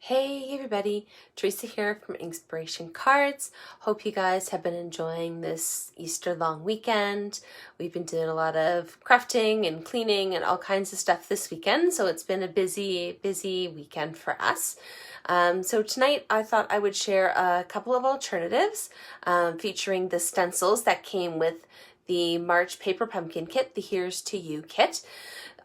Hey everybody, Teresa here from Inspiration Cards. Hope you guys have been enjoying this Easter long weekend. We've been doing a lot of crafting and cleaning and all kinds of stuff this weekend, so it's been a busy weekend for us. So tonight I thought I would share a couple of alternatives featuring the stencils that came with the March Paper Pumpkin Kit, the Here's to You kit.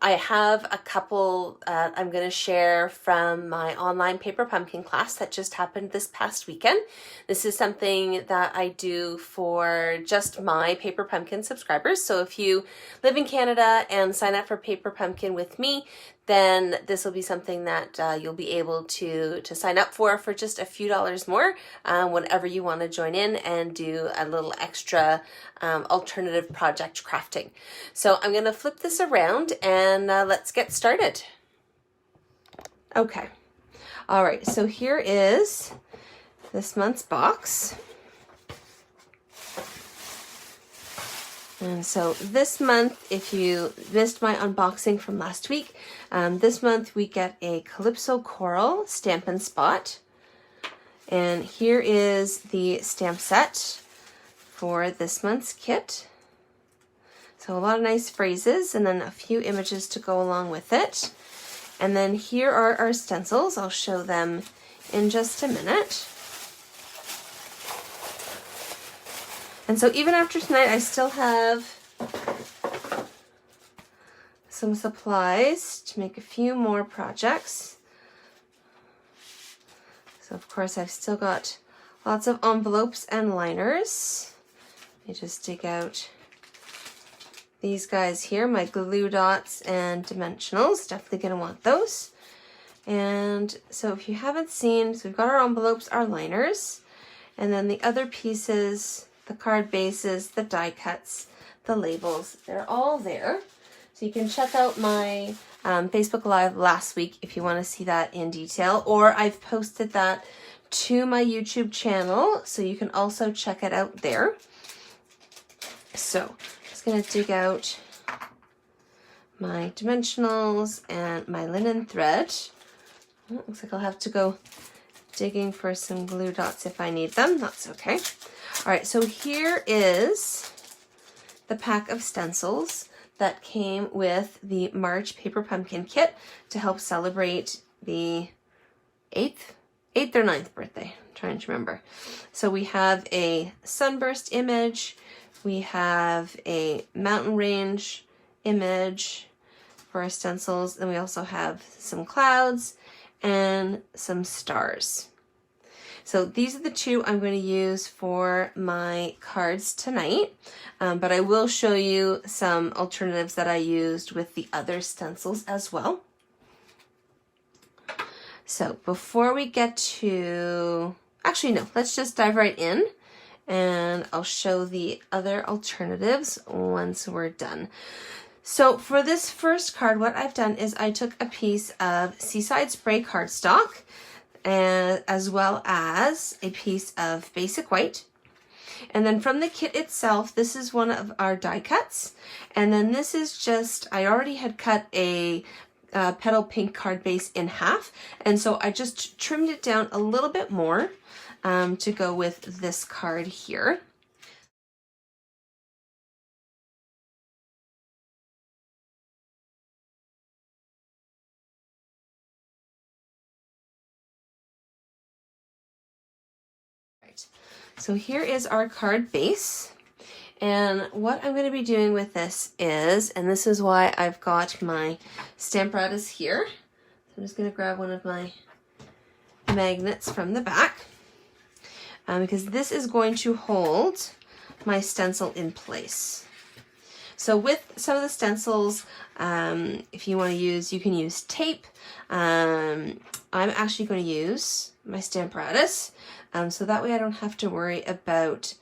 I have a couple I'm going to share from my online Paper Pumpkin class that just happened this past weekend. This is something that I do for just my Paper Pumpkin subscribers. So if you live in Canada and sign up for Paper Pumpkin with me, then this will be something that you'll be able to sign up for just a few dollars more whenever you want to join in and do a little extra alternative project crafting. So I'm going to flip this around and let's get started. Okay. All right, so here is this month's box. And so this month, if you missed my unboxing from last week, this month we get a Calypso Coral Stampin' Spot. And here is the stamp set for this month's kit. So a lot of nice phrases and then a few images to go along with it. And then here are our stencils. I'll show them in just a minute. And so even after tonight, I still have some supplies to make a few more projects. So of course, I've still got lots of envelopes and liners. Let me just dig out these guys here, my glue dots and dimensionals. Definitely gonna want those. And so if you haven't seen, so we've got our envelopes, our liners, and then the other pieces, the card bases, the die cuts, the labels, they're all there. So you can check out my Facebook Live last week if you want to see that in detail, or I've posted that to my YouTube channel, so you can also check it out there. So I'm just going to dig out my dimensionals and my linen thread. Oh, looks like I'll have to go digging for some glue dots if I need them. That's okay. All right, so here is the pack of stencils that came with the March Paper Pumpkin Kit to help celebrate the 8th or 9th birthday. I'm trying to remember. So we have a sunburst image, we have a mountain range image for our stencils, and we also have some clouds and some stars. So these are the two I'm going to use for my cards tonight, but I will show you some alternatives that I used with the other stencils as well. So before we get to, actually no, let's just dive right in and I'll show the other alternatives once we're done. So for this first card, what I've done is I took a piece of Seaside Spray cardstock, and as well as a piece of basic white. And then from the kit itself, this is one of our die cuts. And then this is just, I already had cut a petal pink card base in half. And so I just trimmed it down a little bit more to go with this card here. So here is our card base, and what I'm going to be doing with this is, and this is why I've got my Stamparatus here. So I'm just going to grab one of my magnets from the back because this is going to hold my stencil in place. So with some of the stencils, if you want to use, you can use tape. I'm actually going to use my Stamparatus. So that way I don't have to worry about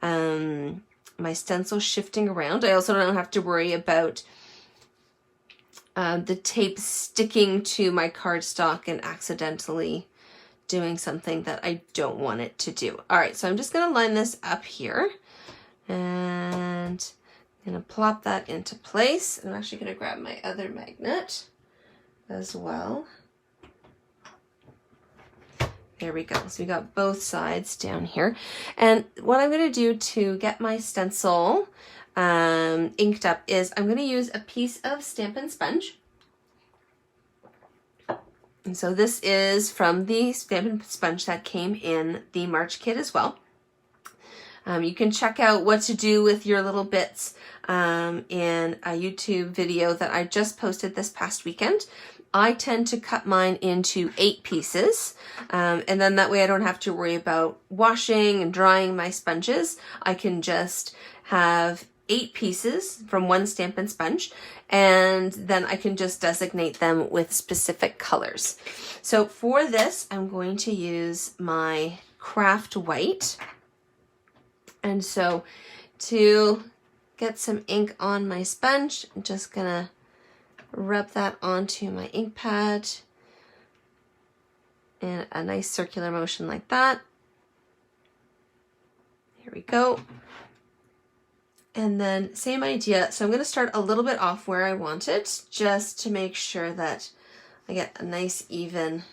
my stencil shifting around. I also don't have to worry about the tape sticking to my cardstock and accidentally doing something that I don't want it to do. All right, so I'm just going to line this up here and I'm going to plop that into place. I'm actually going to grab my other magnet as well. There we go. So we got both sides down here. And what I'm going to do to get my stencil inked up is I'm going to use a piece of Stampin' Sponge. And so this is from the Stampin' Sponge that came in the March kit as well. You can check out what to do with your little bits in a YouTube video that I just posted this past weekend. I tend to cut mine into 8 pieces, and then that way I don't have to worry about washing and drying my sponges. I can just have 8 pieces from one Stampin' Sponge, and then I can just designate them with specific colors. So for this, I'm going to use my Craft White. And so to get some ink on my sponge, I'm just gonna rub that onto my ink pad in a nice circular motion like that. Here we go. And then same idea. So I'm gonna start a little bit off where I want it, just to make sure that I get a nice even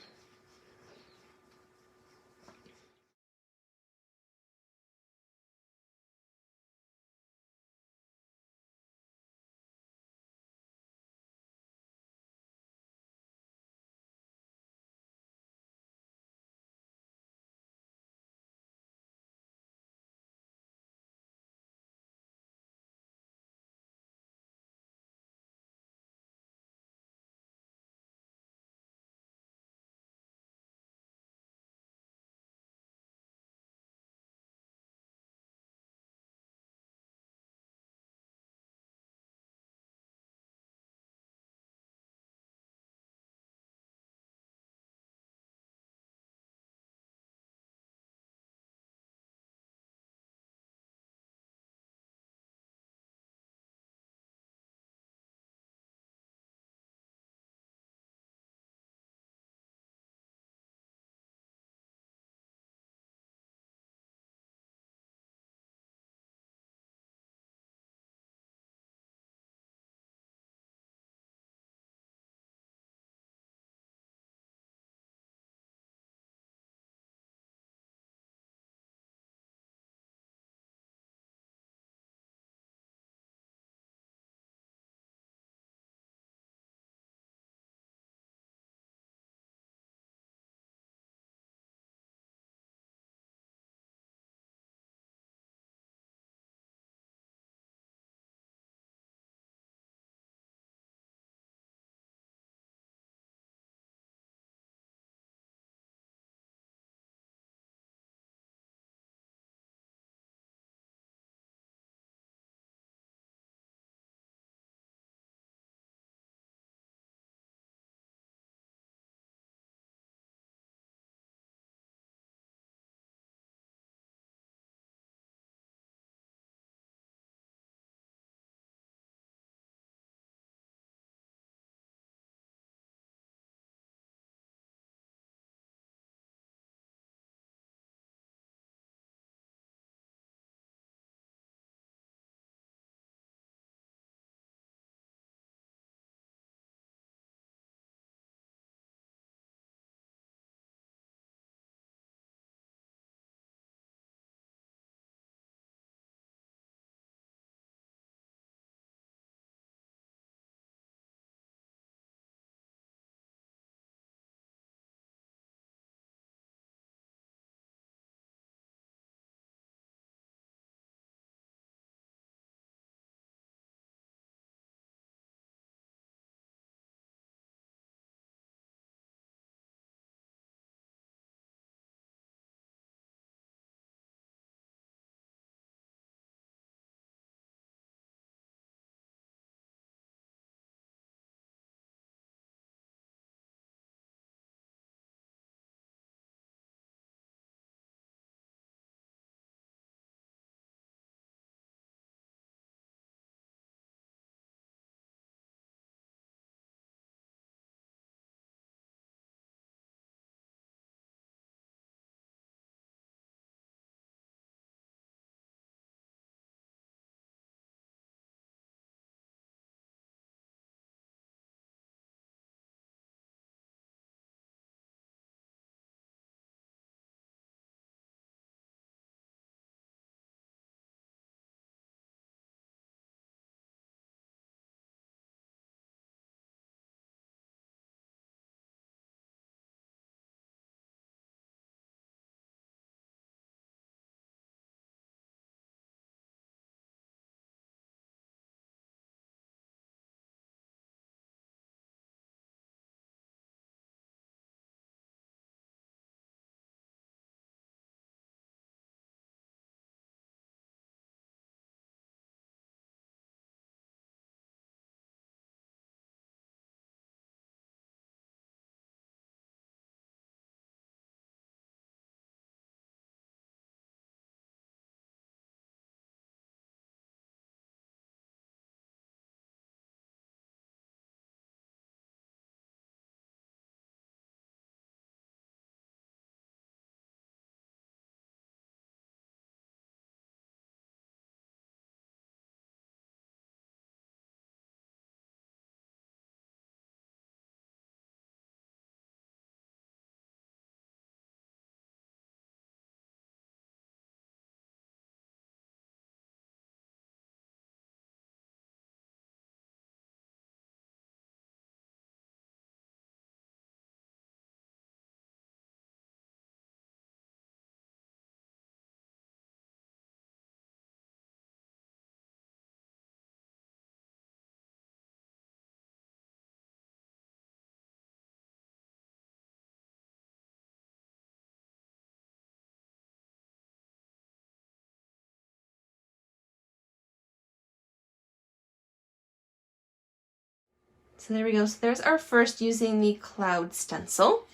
So there we go. So there's our first using the cloud stencil.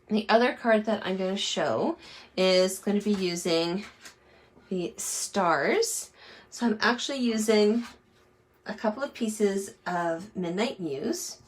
The other card that I'm going to show is going to be using the stars. So I'm actually using a couple of pieces of Midnight Muse.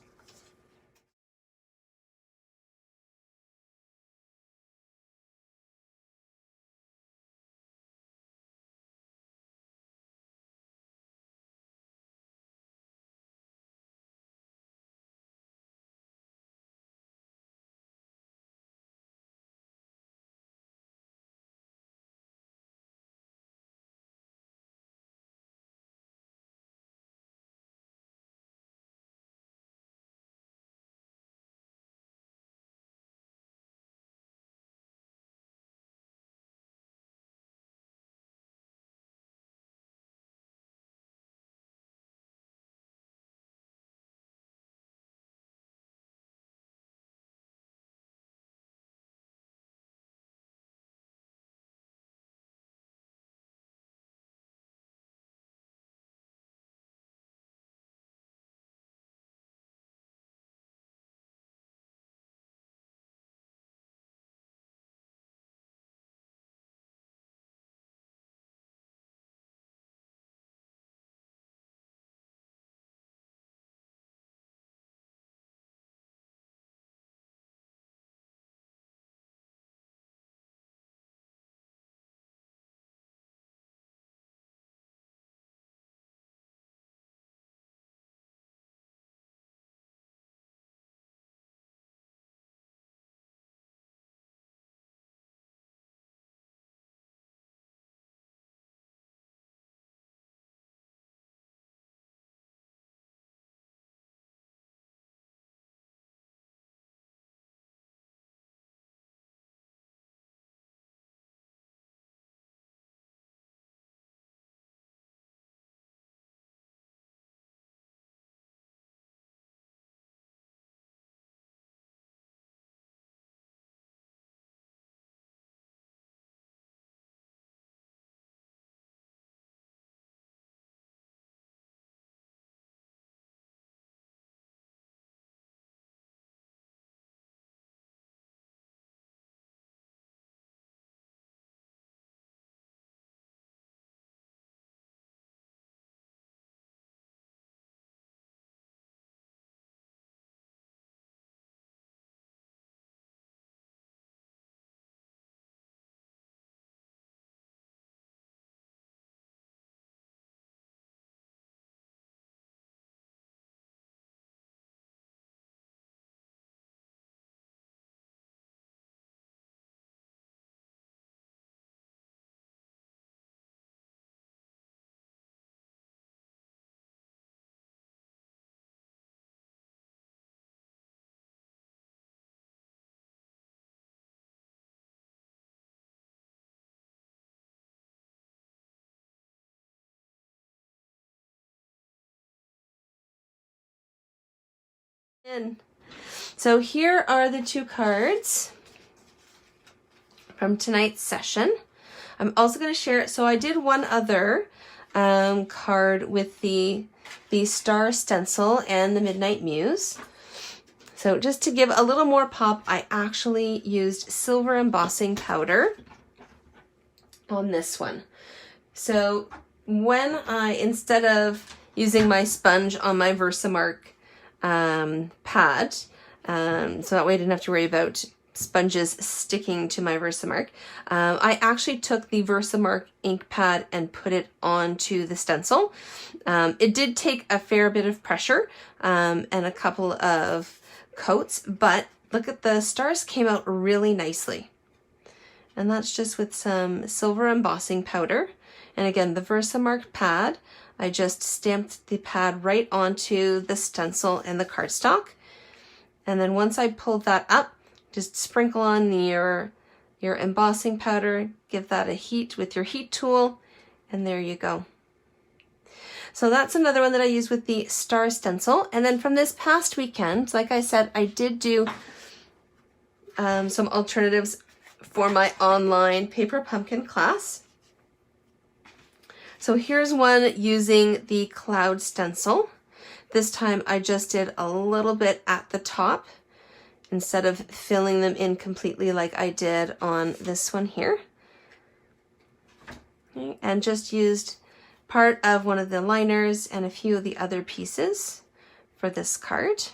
So here are the two cards from tonight's session. I'm also going to share it. So I did one other card with the star stencil and the Midnight Muse. So just to give a little more pop, I actually used silver embossing powder on this one. So when instead of using my sponge on my Versamark pad, so that way I didn't have to worry about sponges sticking to my Versamark, I actually took the Versamark ink pad and put it onto the stencil. It did take a fair bit of pressure and a couple of coats, but look at the stars came out really nicely. And that's just with some silver embossing powder. And again, the Versamark pad, I just stamped the pad right onto the stencil and the cardstock. And then once I pulled that up, just sprinkle on your embossing powder, give that a heat with your heat tool, and there you go. So that's another one that I use with the star stencil. And then from this past weekend, like I said, I did do some alternatives for my online paper pumpkin class. So here's one using the cloud stencil. This time I just did a little bit at the top instead of filling them in completely like I did on this one here. Okay, and just used part of one of the liners and a few of the other pieces for this card.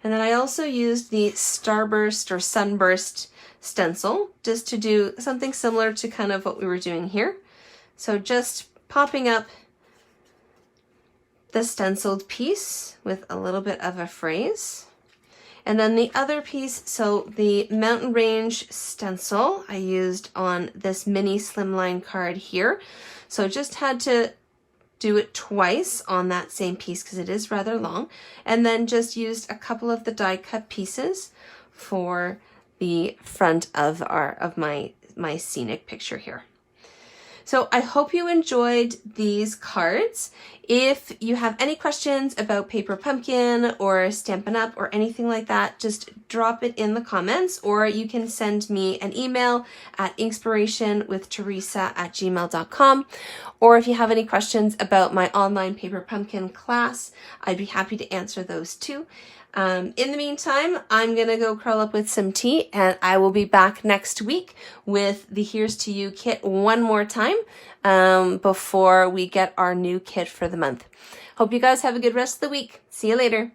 And then I also used the Starburst or Sunburst stencil just to do something similar to kind of what we were doing here. So just popping up the stenciled piece with a little bit of a phrase. And then the other piece, so the Mountain Range stencil I used on this mini slimline card here. So just had to do it twice on that same piece because it is rather long. And then just used a couple of the die cut pieces for the front of my scenic picture here. So I hope you enjoyed these cards. If you have any questions about Paper Pumpkin or Stampin' Up! Or anything like that, just drop it in the comments, or you can send me an email at inspirationwiththeresa@gmail.com. Or if you have any questions about my online Paper Pumpkin class, I'd be happy to answer those too. In the meantime, I'm going to go curl up with some tea, and I will be back next week with the Here's to You kit one more time before we get our new kit for the month. Hope you guys have a good rest of the week. See you later.